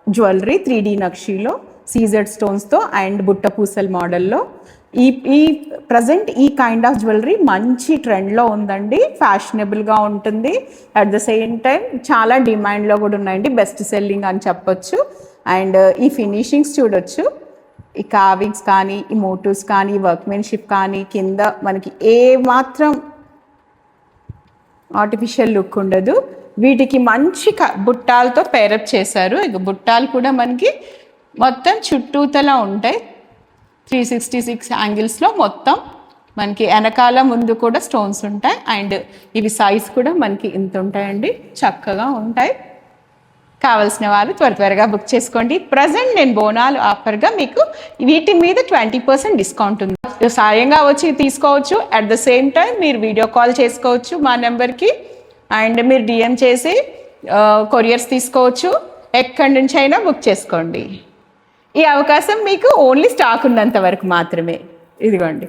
Jewellery 3D నక్షీలో CZ స్టోన్స్తో and బుట్ట పూసల మోడల్లో ఈ ప్రజెంట్ ఈ కైండ్ ఆఫ్ జ్యువెలరీ మంచి ట్రెండ్లో ఉందండి, ఫ్యాషనబుల్గా ఉంటుంది. అట్ ద సేమ్ టైం చాలా డిమాండ్లో కూడా ఉన్నాయండి, బెస్ట్ సెల్లింగ్ అని చెప్పొచ్చు. అండ్ ఈ ఫినిషింగ్స్ చూడొచ్చు, ఈ కార్వింగ్స్ కానీ, ఈ మోటివ్స్ కానీ, వర్క్మెన్షిప్ కానీ, కింద మనకి ఏ మాత్రం ఆర్టిఫిషియల్ లుక్ ఉండదు. వీటికి మంచి బుట్టాలతో పేరప్ చేశారు. ఇక బుట్టాలు కూడా మనకి మొత్తం చుట్టూతలా ఉంటాయి, 366 యాంగిల్స్లో మొత్తం మనకి వెనకాల ముందు కూడా స్టోన్స్ ఉంటాయి. అండ్ ఇవి సైజ్ కూడా మనకి ఇంత ఉంటాయండి, చక్కగా ఉంటాయి. కావాల్సిన వాళ్ళు త్వరగా బుక్ చేసుకోండి. ప్రజెంట్ నేను బోనాలు ఆఫర్గా మీకు వీటి మీద 20% డిస్కౌంట్ ఉంది. సాయంగా వచ్చి తీసుకోవచ్చు. అట్ ద సేమ్ టైం మీరు వీడియో కాల్ చేసుకోవచ్చు మా నెంబర్కి, అండ్ మీరు డిఎం చేసి కొరియర్స్ తీసుకోవచ్చు. ఎక్కడి నుంచి అయినా బుక్ చేసుకోండి. ఈ అవకాశం మీకు ఓన్లీ స్టాక్ ఉన్నంత వరకు మాత్రమే. ఇదిగోండి.